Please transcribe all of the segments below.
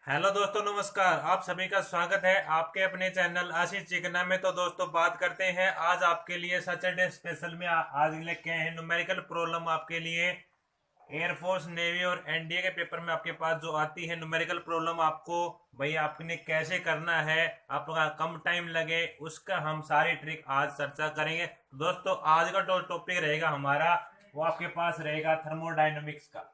Hello दोस्तों, नमस्कार। आप सभी का स्वागत है आपके अपने चैनल आशीष चिकना में। तो दोस्तों, बात करते हैं आज आपके लिए सैटरडे स्पेशल में। आज लेके आए हैं न्यूमेरिकल प्रॉब्लम आपके लिए। एयरफोर्स, नेवी और एनडीए के पेपर में आपके पास जो आती है न्यूमेरिकल प्रॉब्लम, आपको भाई आपने कैसे करना है, आपका कम टाइम लगे, उसका हम सारी ट्रिक आज चर्चा करेंगे। तो दोस्तों, आज का जो टॉपिक रहेगा हमारा, वो आपके पास रहेगा थर्मोडाइनमिक्स का।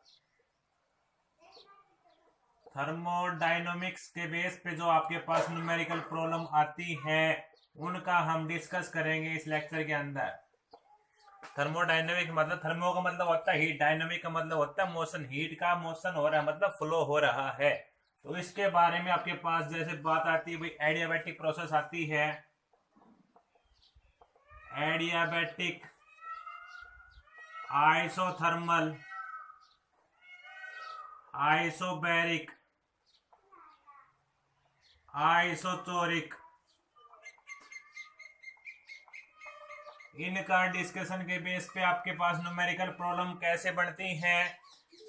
थर्मोडायनामिक्स के बेस पे जो आपके पास न्यूमेरिकल प्रॉब्लम आती है, उनका हम डिस्कस करेंगे इस लेक्चर के अंदर। थर्मोडायनेमिक मतलब, थर्मो का मतलब होता है हीट, डायनेमिक का मतलब होता है मोशन। हीट का मोशन हो रहा है मतलब फ्लो हो रहा है। तो इसके बारे में आपके पास जैसे बात आती है भाई, एडियाबैटिक प्रोसेस आती है। एडियाबैटिक, आइसोथर्मल, आइसोबैरिक, आइसोचोरिक, इनका डिस्कशन के बेस पे आपके पास न्यूमेरिकल प्रॉब्लम कैसे बनती हैं।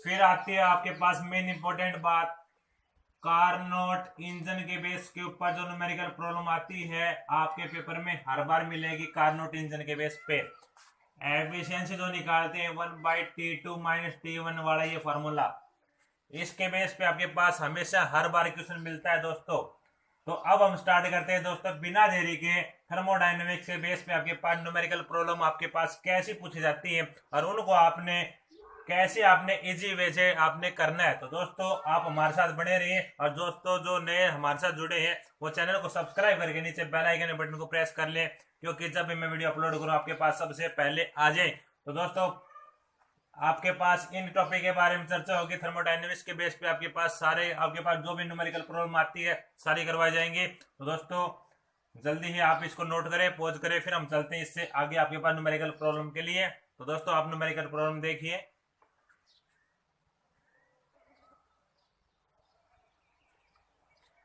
फिर आती है आपके पास मेन इंपॉर्टेंट बात, कार्नोट इंजन के बेस के ऊपर जो न्यूमेरिकल प्रॉब्लम आती है आपके पेपर में हर बार मिलेगी। कार्नोट इंजन के बेस पे एफिशिएंसी जो निकालते हैं 1/T2 - T1 वाला ये फॉर्मूला, इसके बेस पे आपके पास हमेशा हर बार क्वेश्चन मिलता है दोस्तों। तो अब हम स्टार्ट करते हैं दोस्तों बिना देरी के। थर्मोडायनेमिक्स के बेस पे आपके पास न्यूमेरिकल प्रॉब्लम आपके पास कैसी पूछी जाती है और उनको आपने कैसे आपने इजी वे से आपने करना है। तो दोस्तों, आप हमारे साथ बने रहिए, और दोस्तों जो नए हमारे साथ जुड़े हैं वो चैनल को सब्सक्राइब करके नीचे बेल आइकन बटन को प्रेस कर लें, क्योंकि जब भी मैं वीडियो अपलोड करूं आपके पास सबसे पहले आ जाए। तो दोस्तों, आपके पास इन टॉपिक के बारे में चर्चा होगी। थर्मोडायनेमिक्स के बेस पे आपके पास सारे, आपके पास जो भी न्यूमेरिकल प्रॉब्लम आती है सारी करवाई जाएंगी। तो दोस्तों, जल्दी ही आप इसको नोट करें, पॉज करें, फिर हम चलते हैं इससे आगे आपके पास न्यूमेरिकल प्रॉब्लम के लिए। तो दोस्तों, आप न्यूमेरिकल प्रॉब्लम देखिए।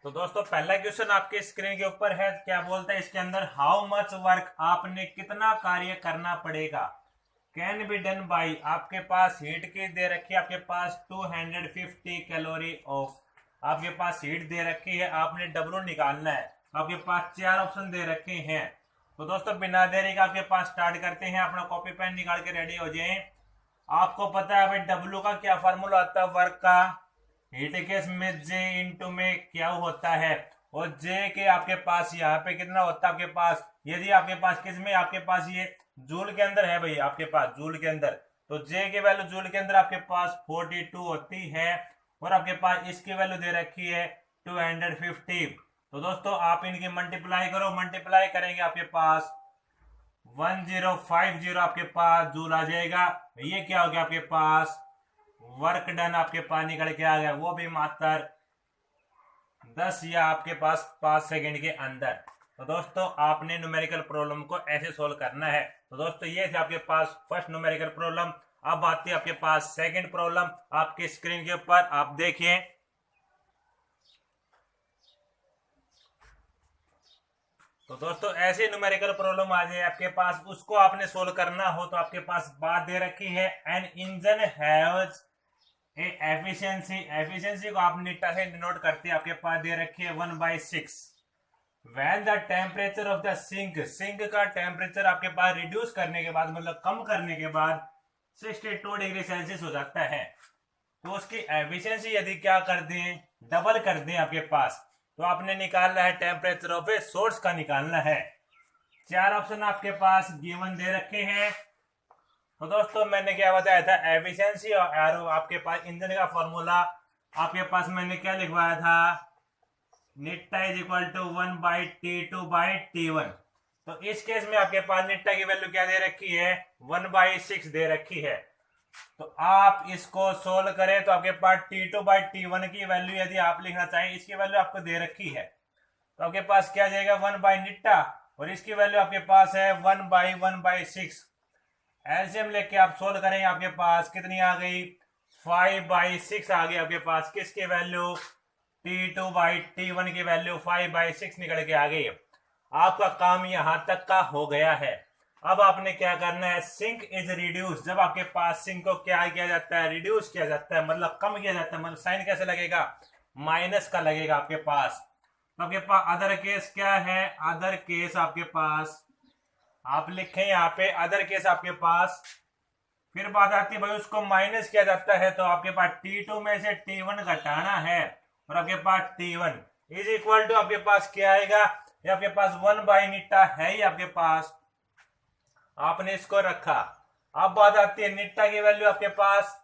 तो दोस्तों, पहला क्वेश्चन आपके स्क्रीन के ऊपर है। क्या बोलता है इसके अंदर, हाउ मच वर्क, आपने कितना कार्य करना पड़ेगा, कैन बी डन बाई, आपके पास हीट की दे रखी है, आपके पास 250 कैलोरी ऑफ, आपके पास हीट दे रखी है, आपने डब्ल्यू निकालना है। आपके पास चार ऑप्शन दे रखे हैं। तो दोस्तों, बिना देरी का आपके पास स्टार्ट करते हैं। अपना कॉपी पेन निकाल के रेडी हो जाए। आपको पता है भाई डब्ल्यू का क्या फॉर्मूला होता है वर्क का, हीट केस में जे इंटू में क्या होता है, और जे के आपके पास यहाँ पे कितना होता है आपके पास, यदि आपके पास किस में, आपके पास ये जूल के अंदर है भाई, आपके पास जूल के अंदर, तो जे की वैल्यू जूल के अंदर आपके पास 42 होती है, और आपके पास इसकी वैल्यू दे रखी है 250। तो दोस्तों, आप इनकी मल्टीप्लाई करो, मल्टीप्लाई करेंगे आपके पास 1050 आपके पास जूल आ जाएगा। ये क्या हो गया आपके पास, वर्क डन आपके पास निकल के आ गया, वो भी मात्र 10 या आपके पास 5 सेकंड के अंदर। तो दोस्तों, आपने न्यूमेरिकल प्रॉब्लम को ऐसे सोल्व करना है। तो दोस्तों, ये थे आपके पास फर्स्ट न्यूमेरिकल प्रॉब्लम। अब आती है आपके पास सेकंड प्रॉब्लम, आपके स्क्रीन के ऊपर आप देखिए। तो दोस्तों, ऐसे न्यूमेरिकल प्रॉब्लम आ जाए आपके पास, उसको आपने सोल्व करना हो तो आपके पास बात दे रखी है, an engine has efficiency, efficiency को आप नीटा से डिनोट करते हैं, आपके पास दे रखी है 1/6। When the temperature of the sink, sink का टेम्परेचर आपके पास रिड्यूस करने के बाद, मतलब कम करने के बाद 62 डिग्री सेल्सियस हो जाता है, तो उसकी एफिशिएंसी यदि क्या कर दें, डबल कर दें आपके पास, तो आपने निकालना है टेम्परेचर ऑफ ए सोर्स का निकालना है। चार ऑप्शन आपके पास गिवन दे रखे हैं। तो दोस्तों, मैंने क्या बताया था, एफिशिएंसी और एरो, आपके पास इंजन का फॉर्मूला आपके पास मैंने क्या लिखवाया था, निट्टा इज इक्वल टू 1/T2/T1। तो इस केस में आपके पास निट्टा की वैल्यू क्या दे रखी है, 1/6 दे रखी है। तो आप इसको सोल्व करें तो आपके पास T2/T1 की वैल्यू यदि आप लिखना चाहें, इसकी वैल्यू आपको दे रखी है, तो आपके पास क्या जाएगा 1/निट्टा, और इसकी वैल्यू आपके पास है 1/1/6। एलसीएम लेके आप सोल्व करेंगे, आपके पास कितनी आ गई, 5/6 आ गई आपके पास। किसकी वैल्यू, T2/T1 की वैल्यू 5/6 निकल के आ गई। आपका काम यहां तक का हो गया है। अब आपने क्या करना है, सिंक इज रिड्यूस, जब आपके पास सिंक को क्या किया जाता है, रिड्यूस किया जाता है, मतलब कम किया जाता है, मतलब साइन कैसे लगेगा, माइनस का लगेगा आपके पास। तो आपके पास अदर केस क्या है, अदर केस आपके पास आप लिखें यहाँ पे अदर केस आपके पास। फिर बात आती है भाई उसको माइनस किया जाता है, तो आपके पास T2 में से T1 घटाना है और आपके पास T1 इज इक्वल टू आपके पास क्या आएगा, ये आपके पास 1/नीटा है ही आपके पास, आपने इसको रखा। अब बात आती है नीटा की वैल्यू आपके पास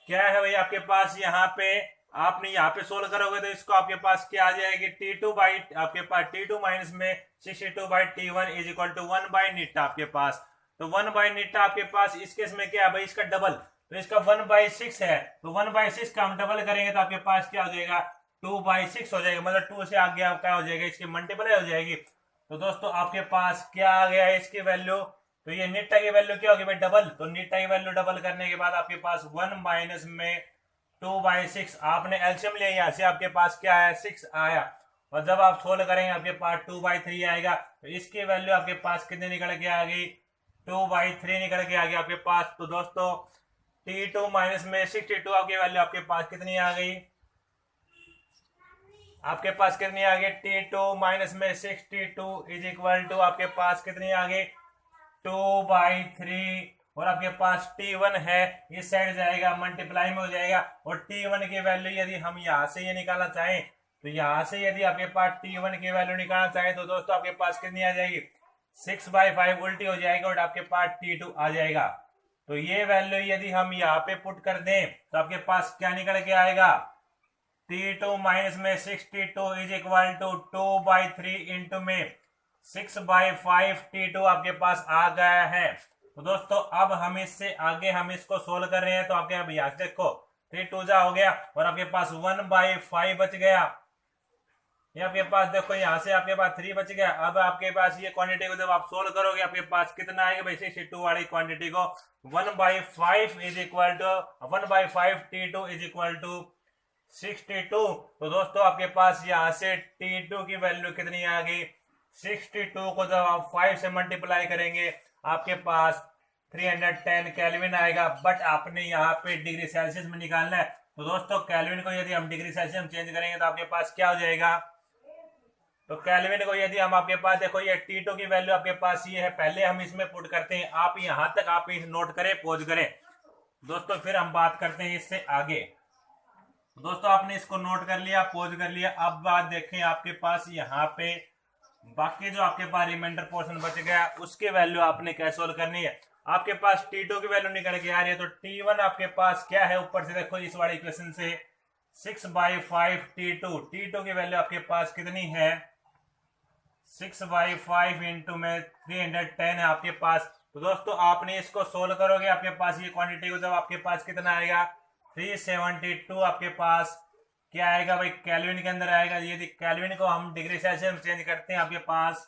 क्या है भाई, आपके पास यहाँ पे आपने यहाँ पे सोल्व करोगे तो इसको आपके पास क्या आ जाएगी, T2 बाई आपके पास T2 माइनस में 62/T1 इज इक्वल टू 1/नीटा आपके पास। तो 1/नीटा आपके पास इस केस में क्या है भाई, इसका डबल, तो इसका 1/6 है, तो 1/6 का हम डबल करेंगे तो आपके पास क्या हो जाएगा, 2/6 हो जाएगा, मतलब 2 से आगे आप क्या हो जाएगा, इसकी मल्टीप्लाई हो जाएगी। तो दोस्तों आपके पास क्या आ गया है इसकी वैल्यू, तो ये नीटा की वैल्यू क्या होगी भाई, डबल, तो नीटा की वैल्यू डबल करने के बाद आपके पास 1 माइनस में 2/6, आपने एलसीएम लिया, यहाँ से आपके पास क्या आया, 6 आया, और जब आप सोल्व करेंगे आपके पास 2/3 आएगा, तो इसकी वैल्यू आपके पास कितने निकल के आ गई, 2/3 निकल के आ गया आपके पास। तो दोस्तों T2 माइनस में 62 आपकी वैल्यू आपके पास कितनी आ गई, आपके पास कितनी आ गई, T2 माइनस में 62 इज इक्वल टू आपके पास कितनी आ गई, 2/3, और आपके पास T1 है, इस साइड जाएगा मल्टीप्लाई में हो जाएगा, और T1 की वैल्यू यदि हम यहाँ से ये निकालना चाहें, तो यहाँ से यदि आपके पास T1 की वैल्यू निकालना चाहें तो दोस्तों आपके पास कितनी आ जाएगी, 6/5 उल्टी हो जाएगी और आपके पास T2 आ जाएगा। तो ये वैल्यू यदि हम यहाँ पे पुट कर दें तो आपके पास क्या निकल के आएगा, T2 माइनस में 62 इज इक्वल टू 2/3 इंटू में 6/5 T2 आपके पास आ गया है। तो दोस्तों अब हम इससे आगे हम इसको सोल्व कर रहे हैं, तो आपके यहाँ देखो 3 2 हो गया और आपके पास 1/5 बच गया, ये आपके पास देखो यहाँ से आपके पास 3 बच गया। अब आपके पास ये क्वांटिटी को जब आप सोल्व करोगे आपके पास कितना आएगा भाई, 62 वाली क्वांटिटी को 1/5 is equal to 1/5 T2 is equal to 62। तो दोस्तों आपके पास यहाँ से T2 की वैल्यू कितनी आ गई, 62 को जब आप 5 से मल्टीप्लाई करेंगे आपके पास 310 केल्विन आएगा, बट आपने यहाँ पे डिग्री सेल्सियस में निकालना है। तो दोस्तों केल्विन को यदि हम डिग्री सेल्सियस में चेंज करेंगे तो आपके पास क्या हो जाएगा, तो केल्विन को यदि हम आपके पास देखो ये T2 की वैल्यू आपके पास ये है, पहले हम इसमें पुट करते हैं, आप यहां तक आप इस नोट करें, पॉज करें दोस्तों, फिर हम बात करते हैं इससे आगे। दोस्तों आपने इसको नोट कर लिया, पॉज कर लिया, अब बात देखें आपके पास यहाँ पे बाकी जो आपके पास रिमाइंडर पोर्शन बच गया उसके वैल्यू आपने कैसे सोल्व करनी है। आपके पास T2 की वैल्यू निकल के आ रही है, तो T1 आपके पास क्या है, ऊपर से देखो इस वाले इक्वेशन से 6/5 T2 की वैल्यू आपके पास कितनी है, 6/5 इंटू में 310 है आपके पास। तो दोस्तों आपने इसको सोल्व करोगे आपके पास ये क्वांटिटी को जब आपके पास कितना आएगा, 372 आपके पास क्या आएगा भाई, केल्विन के अंदर आएगा। यदि केल्विन को हम डिग्री सेल्सियस में चेंज करते हैं आपके पास,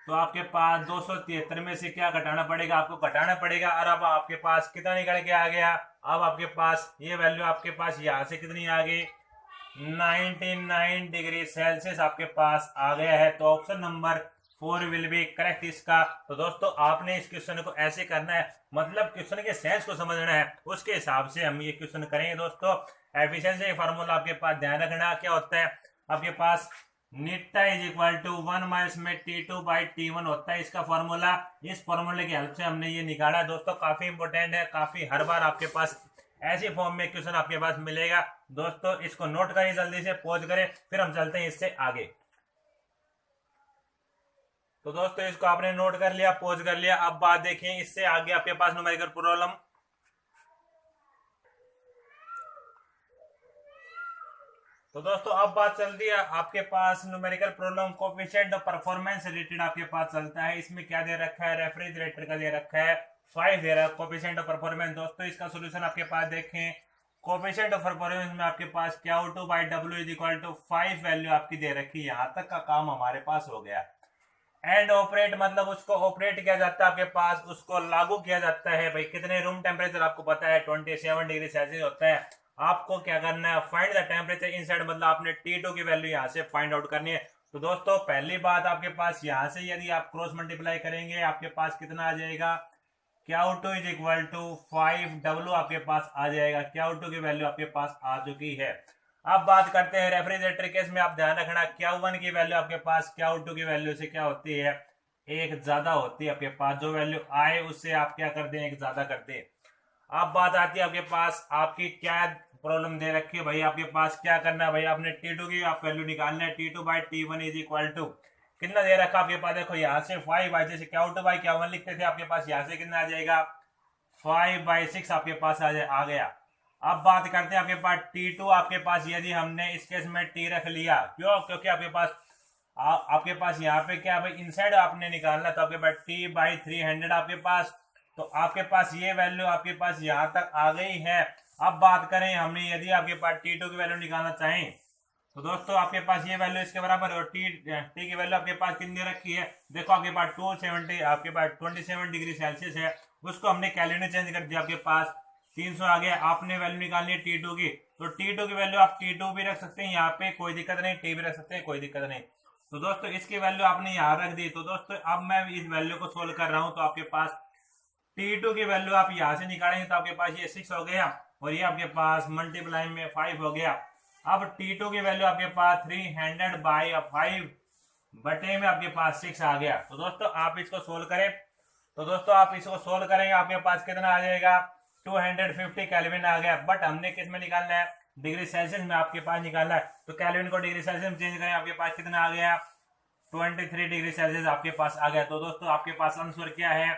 तो आपके पास 273 में से क्या घटाना पड़ेगा, आपको घटाना पड़ेगा, और अब आपके पास कितना निकल के आ गया, अब आपके पास ये वैल्यू आपके पास यहाँ से कितनी आ गई, 99 डिग्री सेल्सियस आपके पास आ गया है। तो option number 4 will be correct इसका। तो दोस्तों आपने इस क्वेश्चन को ऐसे करना है, मतलब क्वेश्चन के सेंस को समझना है, उसके हिसाब से हम ये क्वेश्चन करेंगे। दोस्तों एफिशिएंसी फार्मूला आपके पास ध्यान रखना क्या होता है, आपके पास नीटा इज इक्वल टू 1 माइनस में T2/T1 होता है इसका फॉर्मूला। इस फॉर्मूले की हेल्प से हमने ये निकाला। दोस्तों काफी इंपॉर्टेंट है, काफी हर बार आपके पास ऐसे फॉर्म में क्वेश्चन आपके पास मिलेगा। दोस्तों इसको नोट करें, जल्दी से पॉज करें, फिर हम चलते हैं इससे आगे। तो दोस्तों इसको आपने नोट कर लिया, पॉज कर लिया, अब बात देखें इससे आगे आपके पास न्यूमेरिकल प्रॉब्लम। तो दोस्तों अब बात चलती है आपके पास numerical problem coefficient of performance related आपके पास चलता है। इसमें क्या दे रखा है, रेफ्रिजरेटर का दे रखा है 5 दे रहा है कोएफिशिएंट ऑफ परफॉर्मेंस। दोस्तों इसका सॉल्यूशन आपके पास देखें, कोएफिशिएंट ऑफ परफॉर्मेंस में आपके पास Q2/W is equal to 5 value आपकी दे रखी है। यहां तक का काम हमारे पास हो गया। एंड ऑपरेट मतलब उसको ऑपरेट किया जाता है आपके पास, उसको लागू किया जाता है। भाई कितने रूम टेम्परेचर आपको पता है 27 डिग्री सेल्सियस होता है। आपको क्या करना है, फाइंड द टेम्परेचर इनसाइड, मतलब आपने T2 की वैल्यू यहाँ से फाइंड आउट करनी है। तो दोस्तों पहली बात आपके पास यहाँ से यदि आप क्रॉस मल्टीप्लाई करेंगे आपके पास कितना आ जाएगा, Q2 is equal to 5W आपके पास आ जाएगा। Q2 की वैल्यू आपके पास आ चुकी है। अब बात करते हैं रेफ्रिजरेटर केस में। आप ध्यान रखना Q1 की वैल्यू आपके पास Q2 की वैल्यू से क्या होती है, एक ज्यादा होती है। आपके पास जो वैल्यू आए उससे आप क्या कर दें, एक ज्यादा कर दें। अब बात आती है आपके पास आपकी क्या प्रॉब्लम दे रखी है भाई, आपके पास क्या करना है भाई, आपने T2 की आप वैल्यू निकालना है। T2 by T1 is equal to कितना दे रखा आपके पास, देखो यहाँ से 5 बाई, जैसे Q2 बाई Q1 लिखते थे, आपके पास यहाँ से कितना आ जाएगा 5/6 आपके पास आ गया। अब बात करते हैं आपके पास T2, आपके पास यदि हमने इस केस में T रख लिया, क्यों, क्योंकि आपके पास आपके पास यहाँ पे क्या भाई इनसाइड आपने निकालना, तो आपके पास T/300 आपके पास, तो आपके पास ये वैल्यू आपके पास यहाँ तक आ गई है। अब बात करें हमने यदि आपके पास T2 की वैल्यू निकालना चाहें, तो दोस्तों आपके पास ये वैल्यू इसके बराबर है, और टी की वैल्यू आपके पास कितनी रखी है, देखो आपके पास 270 आपके पास 27 डिग्री सेल्सियस है, उसको हमने कैलोरी चेंज कर दिया, आपके पास 300 आ गया। आपने वैल्यू निकालनी है T2 की, तो T2 की वैल्यू आप T2 भी रख सकते हैं यहाँ पे, कोई दिक्कत नहीं, T भी रख सकते हैं, कोई दिक्कत नहीं। तो दोस्तों इसकी वैल्यू आपने यहाँ रख दी। तो दोस्तों अब मैं इस वैल्यू को सोल्व कर रहा हूँ, तो आपके पास T2 की वैल्यू आप यहाँ से निकालेंगे तो आपके पास ये 6 हो गया, और ये आपके पास मल्टीप्लाई में 5 हो गया। अब T2 की वैल्यू आपके पास 300/5 बटे में आपके पास 6 आ गया। तो दोस्तों आप इसको सोल्व करें, तो दोस्तों आप इसको सोल्व करेंगे आपके पास कितना आ जाएगा 250 केल्विन आ गया। बट हमने किस में निकालना है, डिग्री सेल्सियस में आपके पास निकालना है, तो केल्विन को डिग्री सेल्सियस में चेंज करें, आपके पास कितना आ गया 23 डिग्री सेल्सियस आपके पास आ गया। तो दोस्तों आपके पास आंसर क्या है,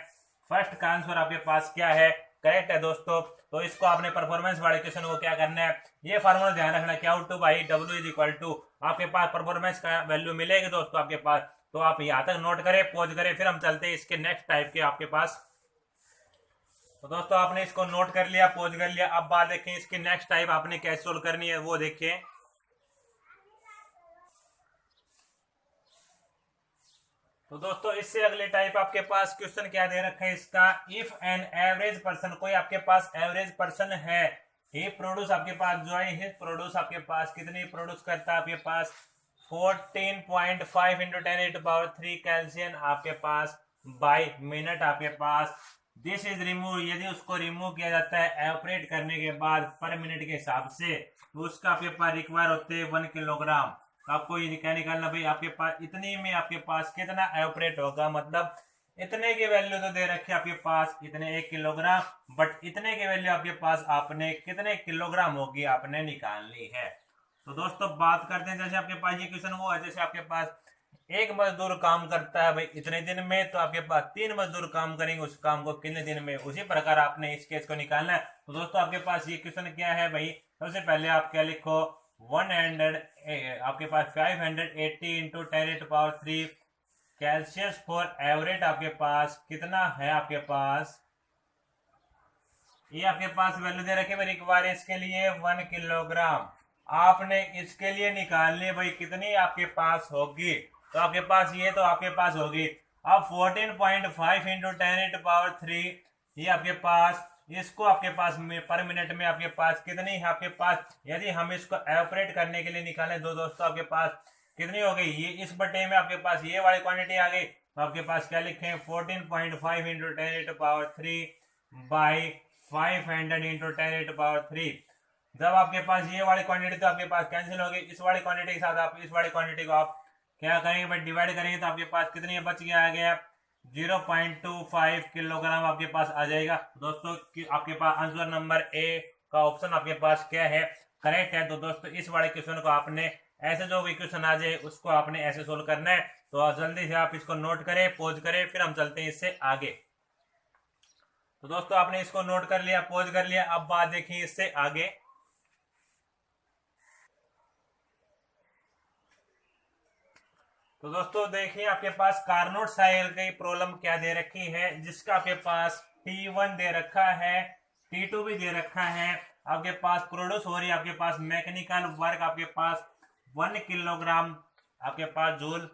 फर्स्ट का आंसर आपके पास क्या है, करेक्ट है दोस्तों। तो इसको आपने परफॉर्मेंस वाले क्वेश्चन को क्या करना है, ये फार्मूला ध्यान रखना, Q2 by W is equal to, आपके पास परफॉर्मेंस का वैल्यू मिलेगी दोस्तों आपके पास। तो आप यहाँ तक नोट करें, पॉज करें, फिर हम चलते हैं इसके नेक्स्ट टाइप के आपके पास। तो दोस्तों आपने इसको नोट कर लिया, पॉज कर लिया। अब बात देखें इसकी नेक्स्ट टाइप आपने कैसे सोल्व करनी है वो देखिए। तो दोस्तों इससे अगले टाइप आपके पास क्वेश्चन क्या दे रखा है इसका, इफ एन एवरेज पर्सन, कोई आपके पास एवरेज पर्सन है, ही प्रोड्यूस आपके पास जो है, हिज प्रोड्यूस आपके पास कितनी प्रोड्यूस करता है, आपके पास 14.5 इंटू 10⁻³ कैल्शियम आपके पास बाई मिनट आपके पास। दिस इज रिमूव, यदि उसको रिमूव किया जाता है एवपोरेट करने के बाद पर मिनट के हिसाब से, तो उसका आपके पास रिक्वायर होते हैं 1 किलोग्राम। तो आपको ये क्या निकालना भाई, आपके पास इतने में आपके पास कितना एवपोरेट होगा, मतलब इतने की वैल्यू तो दे रखी है आपके पास इतने 1 किलोग्राम, बट इतने की वैल्यू आपके पास आपने कितने किलोग्राम होगी आपने निकालनी है। तो दोस्तों बात करते हैं, जैसे आपके पास ये क्वेश्चन वो है, जैसे आपके पास एक मजदूर काम करता है भाई इतने दिन में, तो आपके पास 3 मजदूर काम करेंगे उस काम को कितने दिन में, उसी प्रकार आपने इस केस को निकालना है। तो दोस्तों आपके पास ये क्वेश्चन क्या है भाई, सबसे पहले आप क्या लिखो 100 आपके पास 580 इंटू 10⁻³ कैल्शियस फॉर एवरेज आपके पास कितना है, आपके पास ये आपके पास वैल्यू दे रखे भाई रिक्वायर इसके लिए 1 किलोग्राम। आपने इसके लिए निकालनी भाई कितनी आपके पास होगी, तो आपके पास ये तो आपके पास होगी अब 14.5 इंटू 10⁻³ ये आपके पास, इसको आपके पास पर मिनट में आपके पास कितनी है आपके पास, यदि हम इसको एवपोरेट करने के लिए निकालें तो दोस्तों आपके पास कितनी हो गई, ये इस बटे में आपके पास ये वाली क्वांटिटी आ गई। तो आपके पास क्या लिखें 14.5 इंटू 10⁻³ बाई 500 इंटू 10⁻³। जब आपके पास ये वाली क्वांटिटी तो आपके पास कैंसिल हो गई, इस वाली क्वांटिटी के साथ आप इस वाली क्वांटिटी को आप क्या करेंगे भाई डिवाइड करेंगे, तो आपके पास कितनी बच गया, आ गया 0.25 किलोग्राम आपके पास आ जाएगा। दोस्तों आपके पास आंसर नंबर ए का ऑप्शन आपके पास क्या है, करेक्ट है। तो दोस्तों इस वाले क्वेश्चन को आपने ऐसे जो भी क्वेश्चन आ जाए उसको आपने ऐसे सोल्व करना है। तो जल्दी से आप इसको नोट करें, पॉज करें, फिर हम चलते हैं इससे आगे। तो दोस्तों आपने इसको नोट कर लिया, पॉज कर लिया, अब बात देखिए इससे आगे। तो दोस्तों देखिए आपके पास कार्नोट साइकिल की प्रॉब्लम क्या दे रखी है, जिसका आपके पास T1 दे रखा है, T2 भी दे रखा है, आपके पास प्रोड्यूस हो रही है आपके पास मैकेनिकल वर्क आपके पास 1 किलोग्राम आपके पास जूल।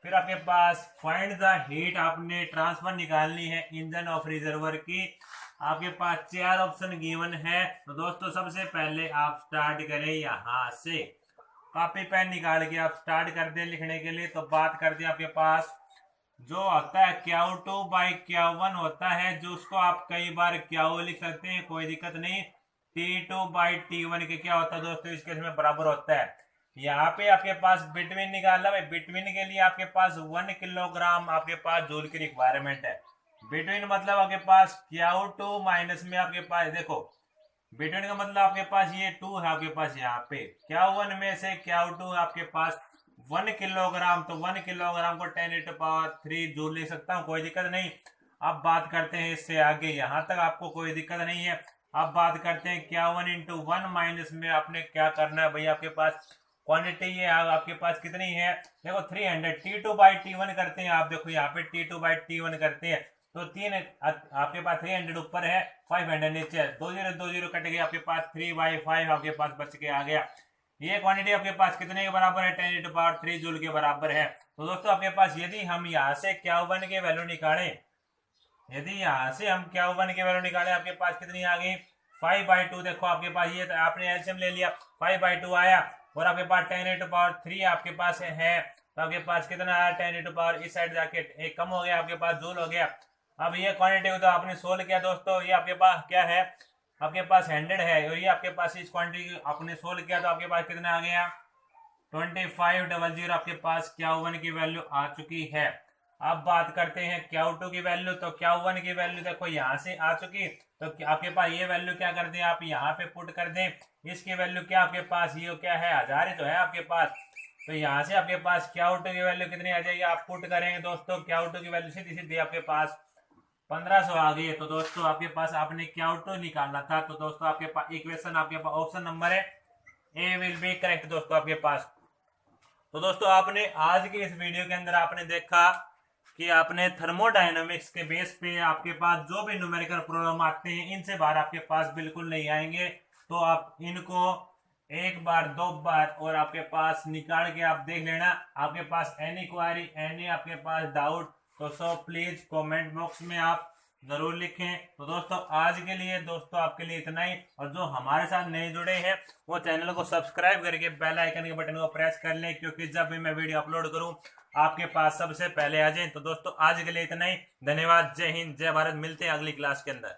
फिर आपके पास फाइंड द हीट आपने ट्रांसफर निकालनी है इंजन ऑफ रिजर्वर की, आपके पास 4 ऑप्शन गिवन है। तो दोस्तों सबसे पहले आप स्टार्ट करें यहाँ से, कॉपी पेन निकाल के आप स्टार्ट कर दे लिखने के लिए। तो बात करते हैं आपके पास जो होता है Q2 बाई Q1 होता है, जो उसको आप कई बार Q लिख सकते हैं, कोई दिक्कत नहीं। T2/T1 के क्या होता है दोस्तों, इस केस में बराबर होता है। यहाँ पे आपके पास बिटवीन निकालना है, बिटवीन के लिए आपके पास 1 किलोग्राम आपके पास जूल की रिक्वायरमेंट है। बिटवीन मतलब आपके पास Q2 माइनस में आपके पास देखो, बिटवीन का मतलब आपके पास ये 2 है आपके पास, यहाँ पे Q1 में से Q2 आपके पास 1 किलोग्राम, तो 1 किलोग्राम को 10⁻³ जूल ले सकता हूँ, कोई दिक्कत नहीं। अब बात करते हैं इससे आगे, यहाँ तक आपको कोई दिक्कत नहीं है। अब बात करते हैं Q1 × 1 माइनस में आपने क्या करना है भाई, आपके पास क्वांटिटी ये आपके पास कितनी है, देखो 300। T2/T1 करते हैं, आप देखो यहाँ पे T2/T1 करते हैं तो 3 आपके पास 300 ऊपर है, 500 नीचे है, 2 0 2 0 कट गया, आपके पास 3/5 आपके पास बच के आ गया। ये क्वांटिटी आपके पास कितने के बराबर है, 10⁻³ जूल के बराबर है। तो दोस्तों आपके पास यदि हम यहाँ से Q1 के वैल्यू निकालें, यदि यहाँ से हम Q1 के वैल्यू निकालें, आपके पास कितनी आ गई, 5/2। देखो आपके पास ये आपने एलसीएम ले लिया, 5/2 आया, और आपके पास 10⁻³ आपके पास है, तो आपके पास कितना आया 10⁻, इस साइड जाके एक कम हो गया, आपके पास जूल हो गया। अब ये क्वांटिटी तो आपने सोल्व किया दोस्तों, ये आपके पास क्या है, आपके पास 100 है, और ये आपके पास इस क्वांटिटी आपने सोल्व किया तो आपके पास कितना आ गया 2500 आपके पास Q1 की वैल्यू आ चुकी है। अब बात करते हैं Q2 की वैल्यू, तो Q1 की वैल्यू देखो यहाँ से आ चुकी, तो आपके पास ये वैल्यू क्या कर दें, आप यहाँ पे पुट कर दें, इसकी वैल्यू क्या आपके पास, ये क्या है 1000 ही तो है आपके पास, तो यहाँ से आपके पास Q2 की वैल्यू कितनी आ जाएगी, आप पुट करेंगे दोस्तों, Q2 की वैल्यू सीधी सीधी आपके पास 1500 आ गई है। तो दोस्तों आपके पास आपने Q2 निकालना था, तो दोस्तों आपके पास इक्वेशन आपके पास ऑप्शन नंबर है ए विल बी करेक्ट दोस्तों आपके पास। तो दोस्तों आपने आज की इस वीडियो के अंदर आपने देखा कि आपने थर्मोडायनामिक्स के बेस पे आपके पास जो भी न्यूमेरिकल प्रॉब्लम आते हैं, इनसे बाहर आपके पास बिल्कुल नहीं आएंगे। तो आप इनको एक बार 2 बार और आपके पास निकाल के आप देख लेना। आपके पास एनी क्वारी, एनी आपके पास डाउट, तो सो प्लीज कमेंट बॉक्स में आप जरूर लिखें। तो दोस्तों आज के लिए दोस्तों आपके लिए इतना ही, और जो हमारे साथ नए जुड़े हैं वो चैनल को सब्सक्राइब करके बेल आइकन के बटन को प्रेस कर लें, क्योंकि जब भी मैं वीडियो अपलोड करूं आपके पास सबसे पहले आ जाए। तो दोस्तों आज के लिए इतना ही, धन्यवाद, जय हिंद, जय भारत, मिलते हैं अगली क्लास के अंदर।